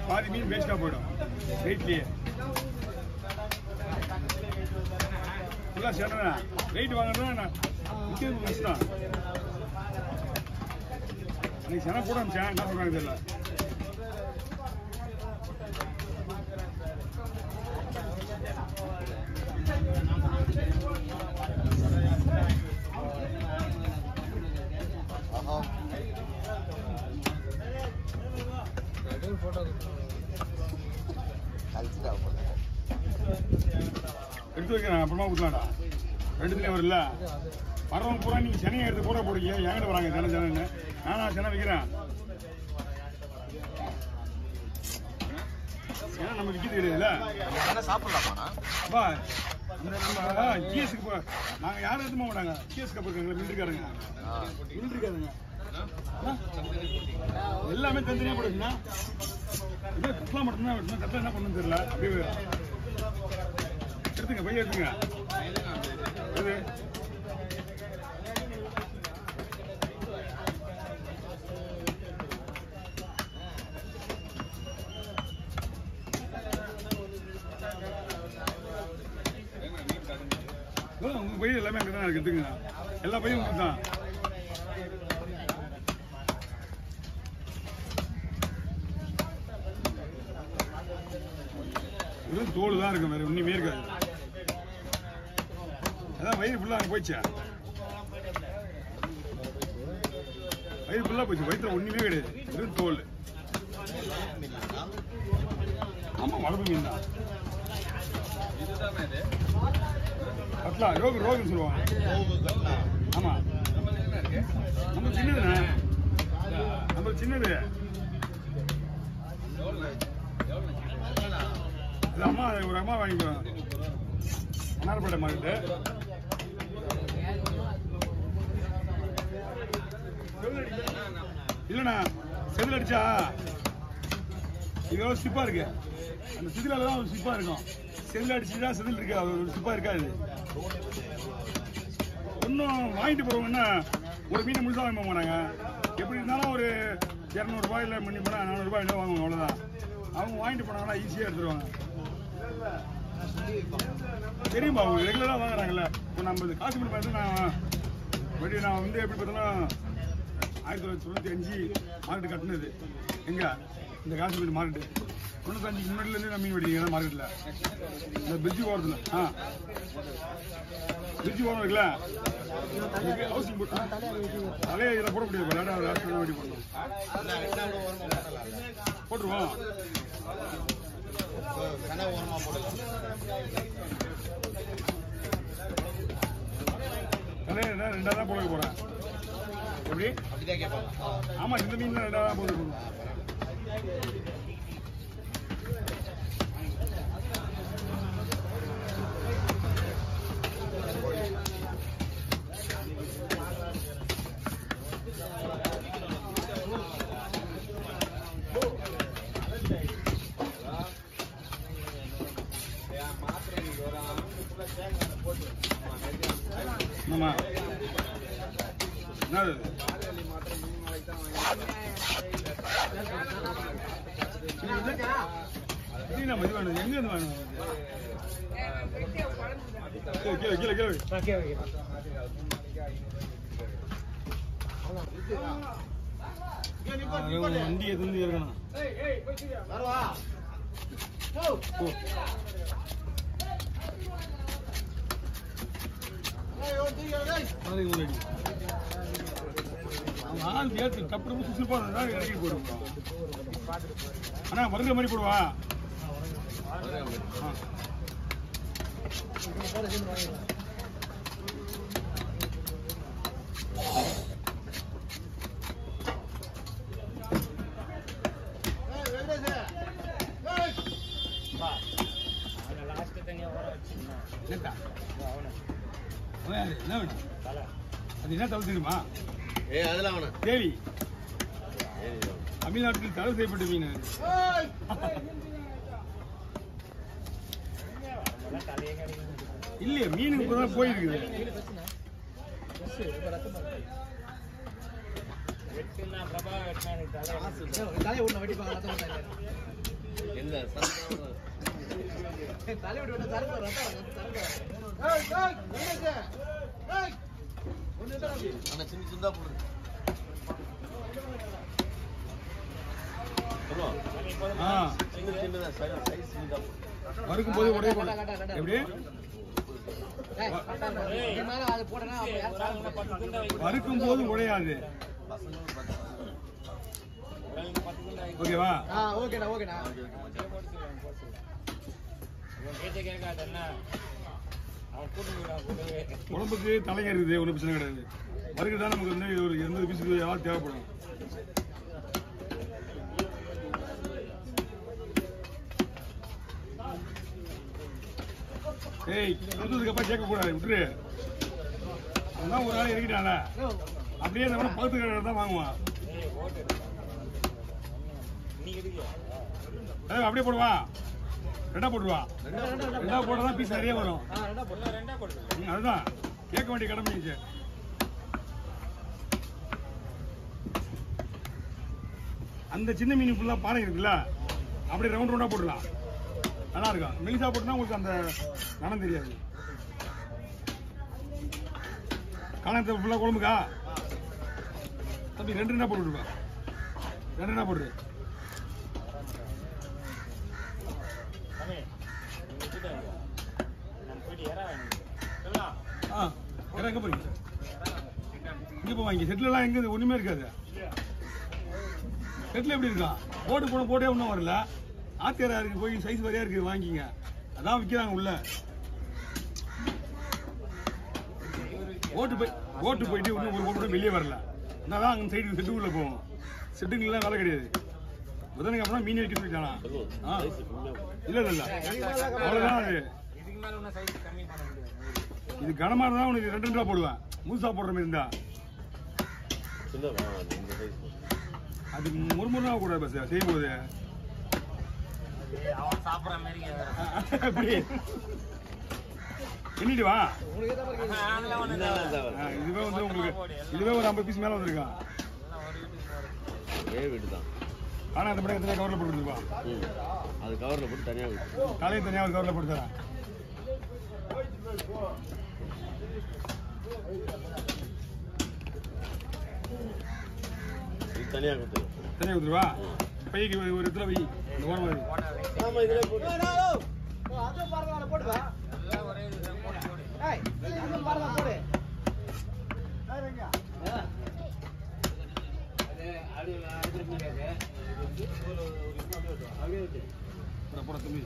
பாதி மீன் வேஸ்டா போயிடும் வெயிட்லயே. ஃபுல்லா சேட்டா வெயிட் வாங்கணும்னா முக்கியம் கஷ்டம். அன்னைக்கு சென கூட அமிச்சேன், என்ன சொல்றாங்க தெரியல. எடுத்து வைக்கிறேன், அப்புறமா கொடுக்கலாம்டா. ரெண்டுத்துலேயும் வரல வரவங்க பூரா நீங்கள் சென்னையை எடுத்து போட போடுங்க. என்கிட்ட வராங்க சென்னை சென்னைன்னு. நானா சென்னை வைக்கிறேன். ஏன்னா நம்ம விற்கிறது கிடையாதுல்ல, சாப்பிடலாமா? அப்பா நம்ம ஜிஎஸ்க்கு நாங்கள் யாரும் எடுத்து போக மாட்டாங்க. ஜிஎஸ் கப் இருக்காங்களா மிலிட்ரிக்காரங்க, மிலிட்ரிக்காரங்க எல்லாமே தனித்தனியாக போடுதுன்னா இதே கட்லா மட்டும்தான் வெட்டணும். கட்லா என்ன பண்ணணும்னு தெரியல. அப்படியே எடுத்துங்க, பைய எடுத்துங்க. இது உங்க பையன் எல்லாமே அங்கே தான் இருக்கு. எடுத்துங்க, எல்லா பையும் உங்களுக்கு தான். வெறும் தோல் தான் இருக்கும், வேற ஒண்ணுமே இருக்காது. அதான் வயிறு ஃபுல்லா அங்கே போயிடுச்சா, வயிறு ஃபுல்லா போயிடுச்சு. வயிற்றுல ஒண்ணுமே கிடையாது, வெறும் தோல். ஆமா, வளர்ப்பு மீன் தான். கட்லா ரோகுன்னு சொல்லுவாங்க. ஆமா, நம்ம சின்னதுண்ணே, நம்ம சின்னது. அம்மா ஒரு அம்மா வாங்கிக்குவோம் மன்னார்பேட்டை மார்க்கெட்டு. இல்லண்ணா செதில் அடிச்சா இது எவ்வளோ சிப்பா இருக்கு. அந்த சிதிலால தான் ஒரு சிப்பா இருக்கும். செதில் அடிச்சுட்டா செதில் இருக்கா, ஒரு சிப்பா இருக்காது. இன்னும் வாங்கிட்டு போறவங்கன்னா ஒரு மீன் முழுசா வாங்க போனாங்க. எப்படி இருந்தாலும் ஒரு 200 ரூபாயில பண்ணி போனா 400 ரூபாயில வாங்குவாங்க, அவ்வளவுதான். அவங்க வாங்கிட்டு போனாங்கன்னா ஈஸியா எடுத்துருவாங்க. தெரியுமா, அவங்க ரெகுலரா வாங்குறாங்கல்ல. இப்போ நம்ம இந்த காசிமீன் பார்த்து நான் வந்து எப்படி பார்த்தாலும் 1995 மார்க்கெட் கட்டினது. எங்க இந்த காசிமீன் மார்க்கெட்டு 95 முன்னாடிலேருந்து நான் மீன் வெடிக்கிறேன் மார்க்கெட்டில். இந்த பிரிட்ஜு ஓரத்தில் பிரிட்ஜு ஓரம் இருக்குல்ல, ஹவுசிங் போட்டு தலையை இதில் போட முடியாது. விளையாட வெடி போடணும், போட்டுருவோம். தலையை 2ஆக தான் போட போகிறேன். எப்படி? ஆமாம், இந்த மீன் 2ஆக தான் போட்டு போகணும். ஆமா, என்னது நம்ம இது வேணும். எங்க இருந்து வேணும்? வண்டி எதுன்னு இருக்கணும். டப்பு சுசுப்பா இறக்கி போடுவோம். ஆனா வருகிற மாதிரி போடுவா. என்ன வேணும் அது என்ன தவிர தெரியுமா? அதெல்லாம் வேணும். தேவி தமிழ்நாட்டில் தடை செய்யப்பட்ட மீன். இல்லையே மீனுக்கு இப்பதான் போயிருக்குது. வறுக்கும் போது உடைய எப்படி வறுக்கும் போது உடையாது. ஓகேவா? ஓகேண்ணா ஓகேண்ணா. உடம்புக்கு தலைங்க இருக்குது, ஒன்றும் பிரச்சனை கிடையாது. வறுக்கு தான் நமக்கு வந்து ஒரு 80 பீஸுக்கு யாரும் தேவைப்படும். ஏய் கொடுத்ததுக்கு அப்புறம் கேட்கக்கூடாது, விட்டுரு. அதான் ஒரு நாள் இறக்கிட்டாங்க அப்படியே நம்ம பக்கத்து கடை தான் வாங்குவான். அப்படியே போடுவா, ரெண்டா போட்டுருவா. ரெண்டா போட்டதான் பீஸ் நிறைய வரும். அதுதான் கேட்க வேண்டிய கடமை. அந்த சின்ன மீன் ஃபுல்லா பானை இருக்குல்ல, அப்படியே ரவுண்ட் ரவுண்டா போட்டுடலாம். நல்லா இருக்கும். மெலிசா போட்டுனா உங்களுக்கு அந்த நனம் தெரியாது. காணத்தை ஃபுல்லா குழம்புக்கா தம்பி 2 ரெண்டா போட்டுருப்பா. 2 ரெண்டா போட்டுரு. எங்க போறீங்க? இங்க போவாங்க. செட்ல எல்லாம் எங்க ஒண்ணுமே இருக்காது. செட்ல எப்படி இருக்கான்? போட்டு போன போட்டே ஒன்றும் வரல. ஆத்தியாரா இருக்கு, போய் சைஸ் வரையா இருக்கு, வாங்கிங்க. அதான் விற்கிறாங்க உள்ள. ஓட்டு போயிட்டு இன்னும் ஒரு போட்டு வெளியே வரல. அதான் அங்க சைடு செட்டு உள்ள போவோம். செட்டுங்கெல்லாம் வேலை கிடையாது. புதனுக்கு அப்புறம் மீன் வைக்க சொல்லிட்டானா? இல்ல இல்ல அவ்வளவுதான். அது இது கனமா இருந்தா உனக்கு 2 ரெண்டா போடுவேன். முழுசா போடுற மாதிரி இருந்தா அது முறுமுறுனா கூட பஸ் செய்யும் போது எண்ணிட்டு வா. இதுவே வந்து உங்களுக்கு இதுவே ஒரு 50 பீஸ் மேல வந்துருக்கான். ஆனா அந்த படம் எத்தனை கவர்ல போட்டுருப்பா? அது கவர்ல போட்டு தனியா தலையும் தனியா ஒரு கவர்ல போட்டு தரேன். தனியா கொடுத்துருவா. பைக்கு ஒரு இடத்துல வை. இந்த ஓரம் வை. ஆமா இதுல போட்டு அது பாருங்க போடுவா. ஏய் இது பாருங்க போடு. ஏறங்க. போட தம்பி.